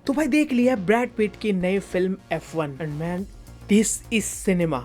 तो भाई देख लिया ब्रैड पिट की नई film F1 and man this is cinema,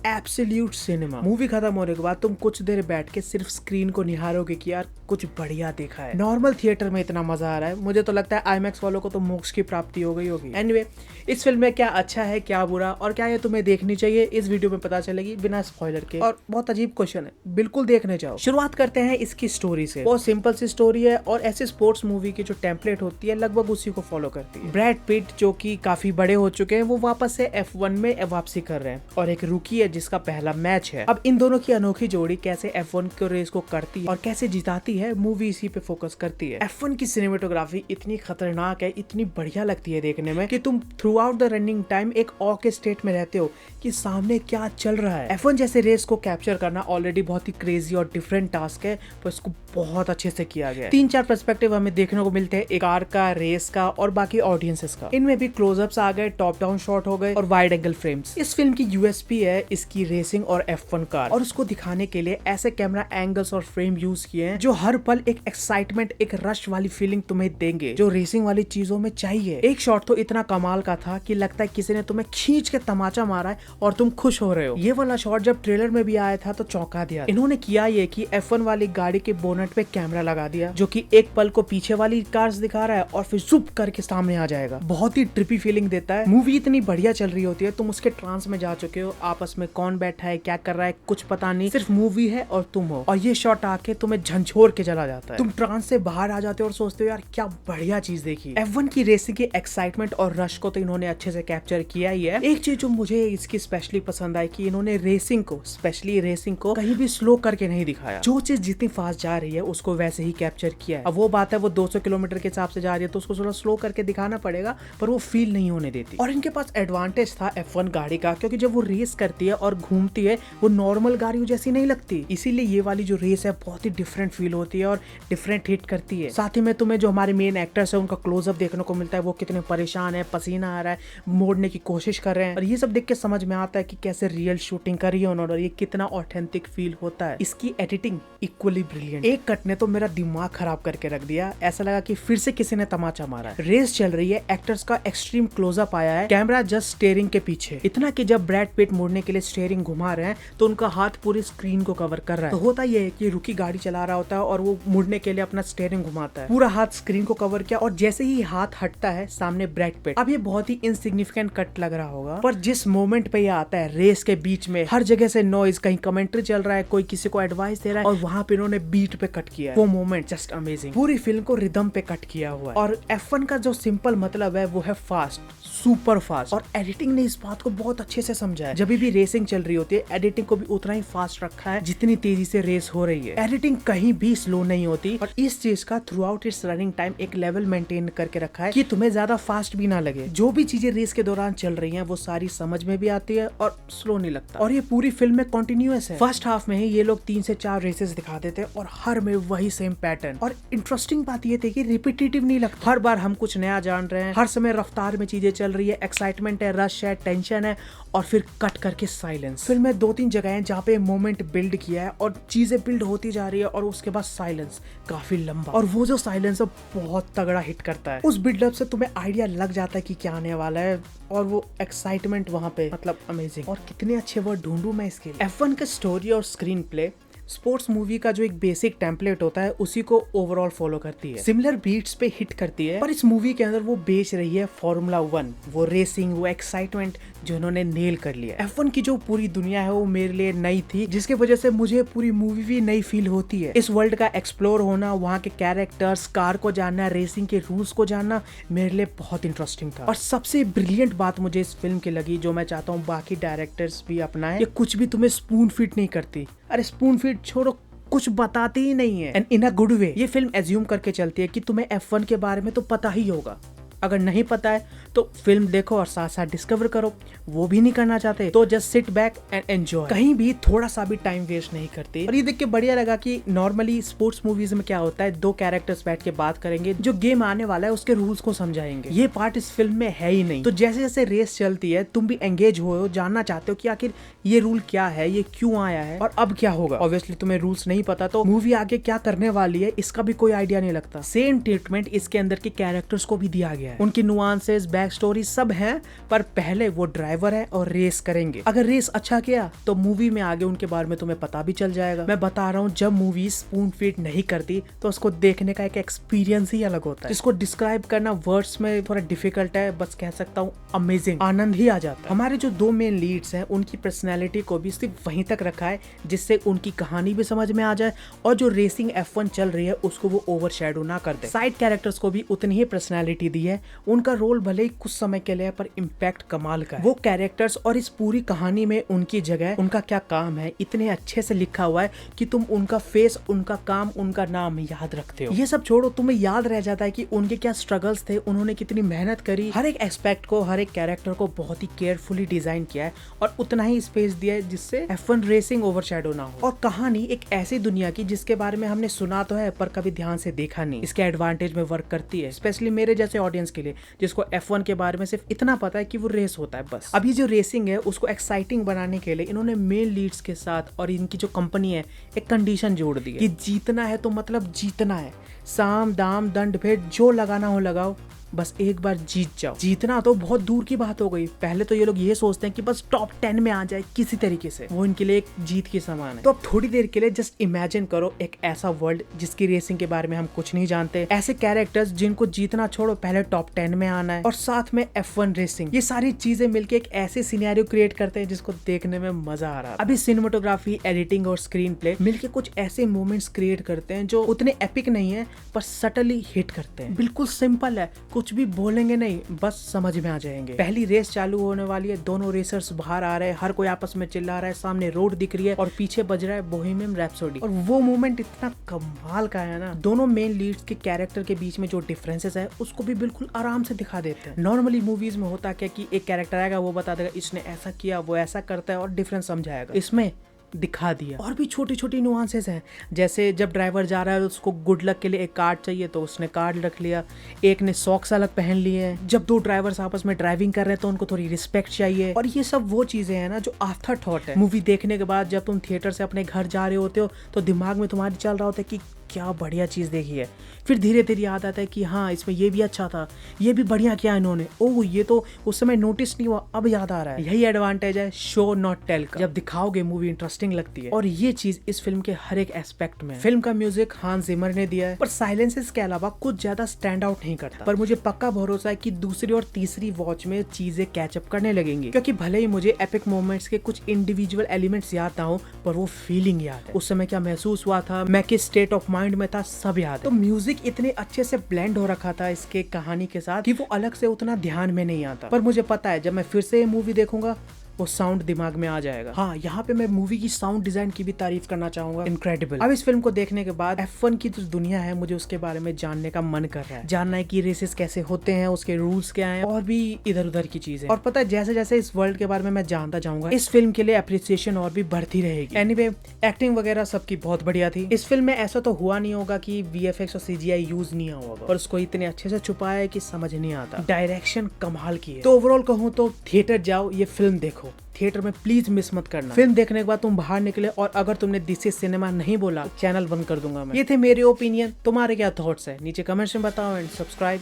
absolute cinema. Movie खत्म होने के बाद तुम कुछ देर बैठ के सिर्फ स्क्रीन को निहारोगे कि यार कुछ बढ़िया देखा है। नॉर्मल थिएटर में इतना मजा आ रहा है, मुझे तो लगता है आईमैक्स वालों को तो मोक्ष की प्राप्ति हो गई होगी। एनीवे, इस फिल्म में क्या अच्छा है क्या बुरा और क्या ये तुम्हें देखनी चाहिए इस वीडियो में पता चलेगी बिना स्पॉइलर के। और बहुत अजीब क्वेश्चन है, बिल्कुल देखने जाओ। शुरुआत करते हैं इसकी स्टोरी से। बहुत सिंपल सी स्टोरी है और ऐसी स्पोर्ट्स मूवी की जो टेम्पलेट होती है लगभग उसी को फॉलो करती है। ब्रैड पिट जो कि काफी बड़े हो चुके हैं वो वापस से F1 में वापसी कर रहे हैं और एक रूकी है जिसका पहला मैच है। अब इन दोनों की अनोखी जोड़ी कैसे F1 के रेस को करती है और कैसे जिताती है, मूवी इसी पे फोकस करती है। F1 की सिनेमेटोग्राफी इतनी खतरनाक है, इतनी बढ़िया लगती है देखने में कि तुम through out the running time एक ऑ के स्टेट में रहते हो कि सामने क्या चल रहा है। F1 जैसे रेस को कैप्चर करना ऑलरेडी बहुत ही क्रेजी और डिफरेंट टास्क है, पर इसको बहुत अच्छे से किया गया है। 3-4 पर्सपेक्टिव हमें देखने को मिलते हैं, एक कार का, रेस का और बाकी ऑडियंसेस का। इनमें भी क्लोजअप्स आ गए, टॉप डाउन शॉट हो गए और वाइड एंगल फ्रेम्स। इस फिल्म की यूएसपी है इसकी रेसिंग और F1 कार, और उसको दिखाने के लिए ऐसे कैमरा एंगल्स और फ्रेम यूज किए हैं जो हर पल एक एक्साइटमेंट, एक रश वाली फीलिंग तुम्हें देंगे जो रेसिंग वाली चीजों में चाहिए। एक शॉट तो इतना कमाल का था कि लगता है किसी ने तुम्हें खींच के तमाचा मारा है और तुम खुश हो रहे हो। ये वाला शॉट जब ट्रेलर में भी आया था तो चौंका दिया। इन्होंने किया ये कि F1 वाली गाड़ी के बोनट पे कैमरा लगा दिया जो कि एक पल को पीछे वाली कार्स दिखा रहा है और फिर जुप करके सामने आ जाएगा। बहुत ही ट्रिपी फीलिंग देता है। मूवी इतनी बढ़िया चल रही होती है, तुम उसके ट्रांस में जा चुके हो, आपस में कौन बैठा है क्या कर रहा है कुछ पता नहीं, सिर्फ मूवी है और तुम हो, और ये शॉट आके तुम्हें झंझोर के चला जाता है। तुम ट्रांस से बाहर आ जाते हो और सोचते हो यार क्या बढ़िया चीज देखी। F1 की रेसिंग की एक्साइटमेंट और रश को तो इन्होंने अच्छे से कैप्चर किया ही है। एक चीज जो मुझे इसकी स्पेशली पसंद आई कि इन्होंने रेसिंग को, स्पेशली रेसिंग को कहीं भी स्लो करके नहीं दिखाया। जो चीज जितनी फास्ट जा रही है उसको वैसे ही कैप्चर किया है। अब वो बात है वो 200 किलोमीटर के हिसाब से जा रही है तो उसको थोड़ा स्लो करके दिखाना पड़ेगा, पर वो फील नहीं होने देती। और इनके पास एडवांटेज था F1 गाड़ी का, क्योंकि जब वो रेस करती है और घूमती है वो नॉर्मल गाड़ियों जैसी नहीं लगती, इसीलिए ये वाली जो रेस है बहुत ही डिफरेंट फील होती है और डिफरेंट हिट करती है। साथ ही में तुम्हें जो हमारे मेन एक्टर्स है उनका क्लोजअप देखने को मिलता है, वो कितने परेशान है, पसीना आ रहा है, मोड़ने की कोशिश कर रहे हैं, और ये सब देख के समझ में आता है कि कैसे रियल शूटिंग करी है उन्होंने और ये कितना ऑथेंटिक फील होता है। इसकी एडिटिंग इक्वली ब्रिलियंट। एक कट ने तो मेरा दिमाग खराब करके रख दिया, ऐसा लगा कि फिर से किसी ने तमाचा मारा है। रेस चल रही है, एक्टर्स का एक्सट्रीम क्लोजअप आया है, कैमरा जस्ट स्टीयरिंग के पीछे, इतना कि जब ब्रैड पिट मुड़ने के लिए स्टीयरिंग घुमा रहे हैं तो उनका हाथ पूरी स्क्रीन को कवर कर रहा है। तो होता ये है कि रुकी गाड़ी चला रहा होता है और वो मुड़ने के लिए अपना स्टीयरिंग घुमाता है, पूरा हाथ स्क्रीन को कवर किया, और जैसे ही हाथ हटता है सामने ब्रैड पिट। अब ये बहुत ही इनसिग्निफिकेंट कट लग रहा होगा, पर जिस मोमेंट पे ये आता है रेस के बीच में हर जगह से नॉइज, कहीं कमेंट्री चल रहा है, कोई किसी को एडवाइस दे रहा है, और वहां पे इन्होंने बीट पे कट किया है। वो मोमेंट जस्ट अमेजिंग। पूरी फिल्म को रिदम पे कट किया हुआ है। और F1 का जो सिंपल मतलब है वो है फास्ट, सुपर फास्ट, और एडिटिंग ने इस बात को बहुत अच्छे से समझा है। जब भी रेसिंग चल रही होती है एडिटिंग को भी उतना ही फास्ट रखा है जितनी तेजी से रेस हो रही है। एडिटिंग कहीं भी स्लो नहीं होती, और इस चीज का through out it's running time एक लेवल मेंटेन करके रखा है कि तुम्हें ज्यादा फास्ट भी ना लगे। जो भी चीजें रेस के दौरान चल रही हैं वो सारी समझ में भी आती है और स्लो नहीं लगता। और ये पूरी फिल्म में कंटिन्यूअस है। फर्स्ट हाफ में ही ये लोग 3 से 4 रेसेस दिखा देते हैं और हर में वही सेम पैटर्न। और इंटरेस्टिंग बात ये थी कि रिपीटेटिव नहीं लगता, हर बार हम कुछ नया जान रहे हैं, हर समय रफ्तार में चीजें चल रही है, एक्साइटमेंट है, रश है, टेंशन है, और फिर कट करके साइलेंस। फिल्म में 2-3 जगह हैं जहाँ पे मोमेंट बिल्ड किया है और चीजें बिल्ड होती जा रही है और उसके बाद साइलेंस काफी लंबा, और वो जो साइलेंस है बहुत तगड़ा हिट करता है। उस बिल्डअप से तुम्हें आइडिया लग जाता है कि क्या आने वाला है, और वो एक्साइटमेंट वहां पे मतलब अमेजिंग। और कितने अच्छे वर्ड ढूंढूं मैं इसके लिए। F1 का स्टोरी और स्क्रीन प्ले स्पोर्ट्स मूवी का जो एक बेसिक टेम्पलेट होता है उसी को ओवरऑल फॉलो करती है, सिमिलर बीट्स पे हिट करती है, पर इस मूवी के अंदर वो बेच रही है फॉर्मूला 1, वो रेसिंग, वो एक्साइटमेंट जो उन्होंने नेल कर लिया। F1 की जो पूरी दुनिया है वो मेरे लिए नई थी, जिसकी वजह से मुझे पूरी मूवी भी नई फील होती है। इस वर्ल्ड का एक्सप्लोर होना, वहाँ के कैरेक्टर्स, कार को जानना, रेसिंग के रूल्स को जानना मेरे लिए बहुत इंटरेस्टिंग था। और सबसे ब्रिलियंट बात मुझे इस फिल्म की लगी, जो मैं चाहता हूँ बाकी डायरेक्टर्स भी अपनाएं, ये कुछ भी तुम्हें स्पून फीड नहीं करती। अरे स्पून फीड छोड़ो, कुछ बताती ही नहीं है, and in a good way. ये फिल्म एज्यूम करके चलती है कि तुम्हें F1 के बारे में तो पता ही होगा, अगर नहीं पता है तो फिल्म देखो और साथ साथ डिस्कवर करो। वो भी नहीं करना चाहते तो just sit back and enjoy, कहीं भी थोड़ा सा भी टाइम वेस्ट नहीं करते। और ये देख के बढ़िया लगा कि नॉर्मली स्पोर्ट्स मूवीज में क्या होता है, 2 कैरेक्टर्स बैठ के बात करेंगे, जो गेम आने वाला है उसके रूल्स को समझाएंगे। ये पार्ट इस फिल्म में है ही नहीं। तो जैसे जैसे रेस चलती है तुम भी एंगेज हो, जानना चाहते हो कि आखिर ये रूल क्या है, ये क्यों आया है और अब क्या होगा। ऑब्वियसली तुम्हें रूल्स नहीं पता तो मूवी आगे क्या करने वाली है इसका भी कोई आइडिया नहीं लगता। सेम ट्रीटमेंट इसके अंदर के कैरेक्टर्स को भी दिया गया है। है। उनकी नुआंसेस, बैक स्टोरी सब है, पर पहले वो ड्राइवर है और रेस करेंगे। अगर रेस अच्छा किया तो मूवी में आगे उनके बारे में तुम्हें पता भी चल जाएगा। मैं बता रहा हूँ, जब मूवी स्पून फीड नहीं करती तो उसको देखने का एक एक्सपीरियंस ही अलग होता है, जिसको डिस्क्राइब करना वर्ड्स में थोड़ा डिफिकल्ट है। बस कह सकता हूँ अमेजिंग, आनंद ही आ जाता है। हमारे जो दो मेन लीड्स हैं उनकी पर्सनैलिटी को भी सिर्फ वहीं तक रखा है जिससे उनकी कहानी भी समझ में आ जाए और जो रेसिंग F1 चल रही है उसको वो ओवरशैडो ना कर दे। साइड कैरेक्टर्स को भी उतनी ही पर्सनैलिटी दी है। उनका रोल भले ही कुछ समय के लिए पर इम्पैक्ट कमाल का है। वो कैरेक्टर्स और इस पूरी कहानी में उनकी जगह, उनका क्या काम है, इतने अच्छे से लिखा हुआ है कि तुम उनका फेस, उनका काम, उनका नाम याद रखते हो। ये सब छोड़ो, तुम्हें याद रह जाता है कि उनके क्या स्ट्रगल्स थे, उन्होंने कितनी मेहनत करी। हर एक एस्पेक्ट को, हर एक कैरेक्टर को बहुत ही केयरफुली डिजाइन किया है और उतना ही स्पेस दिया है जिससे F1 रेसिंग ओवरशैडो ना हो। और कहानी एक ऐसी दुनिया की जिसके बारे में हमने सुना तो है पर कभी ध्यान से देखा नहीं, इसके एडवांटेज में वर्क करती है, स्पेशली मेरे जैसे ऑडियंस के लिए जिसको F1 के बारे में सिर्फ इतना पता है कि वो रेस होता है बस। अब ये जो रेसिंग है उसको एक्साइटिंग बनाने के लिए इन्होंने मेन लीड्स के साथ और इनकी जो कंपनी है एक कंडीशन जोड़ दी है कि जीतना है तो मतलब जीतना है, साम दाम दंड भेद जो लगाना हो लगाओ, बस एक बार जीत जाओ। जीतना तो बहुत दूर की बात हो गई। पहले तो ये लोग ये सोचते हैं कि बस टॉप 10 में आ जाए किसी तरीके से, वो इनके लिए एक जीत के समान है। तो अब थोड़ी देर के लिए जस्ट इमेजिन करो एक ऐसा वर्ल्ड जिसकी रेसिंग के बारे में हम कुछ नहीं जानते, ऐसे कैरेक्टर्स जिनको जीतना छोड़ो पहले टॉप 10 में आना है और साथ में F1 रेसिंग। ये सारी चीजें मिलकर एक ऐसे सिनेरियो क्रिएट करते हैं जिसको देखने में मजा आ रहा है। अभी सिनेमेटोग्राफी, एडिटिंग और स्क्रीन प्ले मिलकर कुछ ऐसे मोमेंट्स क्रिएट करते हैं जो उतने एपिक नहीं है पर सटली हिट करते हैं। बिल्कुल सिंपल है, कुछ भी बोलेंगे नहीं, बस समझ में आ जाएंगे। पहली रेस चालू होने वाली है, दोनों रेसर्स बाहर आ रहे हैं, हर कोई आपस में चिल्ला रहा है, सामने रोड दिख रही है और पीछे बज रहा है बोहेमियन रैप्सोडी। और वो मोमेंट इतना कमाल का है ना, दोनों मेन लीड्स के कैरेक्टर के बीच में जो डिफरेंसेस है उसको भी बिल्कुल आराम से दिखा देते हैं। नॉर्मली मूवीज में होता क्या कि एक कैरेक्टर आएगा, वो बता देगा इसने ऐसा किया, वो ऐसा करता है और डिफरेंस समझाएगा। इसमें दिखा दिया। और भी छोटी छोटी नुआंसेस हैं, जैसे जब ड्राइवर जा रहा है उसको गुड लक के लिए एक कार्ड चाहिए तो उसने कार्ड रख लिया, एक ने सॉक्स अलग पहन लिए हैं। जब दो ड्राइवर्स आपस में ड्राइविंग कर रहे हैं तो उनको थोड़ी रिस्पेक्ट चाहिए। और ये सब वो चीजें हैं ना जो आफ्टर थॉट है। मूवी देखने के बाद जब तुम थिएटर से अपने घर जा रहे होते हो तो दिमाग में तुम्हारी चल रहा होता है कि क्या बढ़िया चीज देखी है, फिर धीरे धीरे याद आता है कि हाँ इसमें ये भी अच्छा था, ये भी बढ़िया किया इन्होंने, ओह ये तो उस समय नोटिस नहीं हुआ, अब याद आ रहा है। यही एडवांटेज है शो नॉट टेल का। जब दिखाओगे मूवी इंटरेस्टिंग लगती है और ये चीज इस फिल्म के हर एक एस्पेक्ट में। फिल्म का म्यूजिक हांस जिमर ने दिया है पर साइलेंसेस के अलावा कुछ ज्यादा स्टैंड आउट नहीं करता, पर मुझे पक्का भरोसा है कि दूसरी और तीसरी वॉच में चीजें कैचअप करने लगेंगी, क्योंकि भले ही मुझे एपिक मोमेंट्स के कुछ इंडिविजुअल एलिमेंट्स याद ना हो पर वो फीलिंग याद है, उस समय क्या महसूस हुआ था, मैं किस स्टेट ऑफ माइंड में था, सब याद है। तो म्यूजिक इतने अच्छे से ब्लेंड हो रखा था इसके कहानी के साथ कि वो अलग से उतना ध्यान में नहीं आता। पर मुझे पता है जब मैं फिर से ये मूवी देखूंगा वो साउंड दिमाग में आ जाएगा। हाँ, यहाँ पे मैं मूवी की साउंड डिजाइन की भी तारीफ करना चाहूंगा, इनक्रेडिबल। अब इस फिल्म को देखने के बाद F1 की जो दुनिया है मुझे उसके बारे में जानने का मन कर रहा है, जानना है कि रेसेस कैसे होते हैं, उसके रूल्स क्या हैं और भी इधर उधर की चीजें। और पता है जैसे जैसे इस वर्ल्ड के बारे में मैं जानता जाऊंगा इस फिल्म के लिए अप्रिसिएशन और भी बढ़ती रहेगी। एनीवे, एक्टिंग वगैरह सबकी बहुत बढ़िया थी। इस फिल्म में ऐसा तो हुआ नहीं होगा कि VFX और CGI यूज नहीं हुआ होगा, और उसको इतने अच्छे से छुपाया है कि समझ नहीं आता। डायरेक्शन कमाल की है। तो ओवरऑल कहूँ तो थिएटर जाओ, ये फिल्म देखो, थिएटर में प्लीज मिस मत करना। फिल्म देखने के बाद तुम बाहर निकले और अगर तुमने दिस इज सिनेमा नहीं बोला तो चैनल बंद कर दूंगा मैं। ये थे मेरे ओपिनियन, तुम्हारे क्या थॉट्स है नीचे कमेंट्स में बताओ एंड सब्सक्राइब।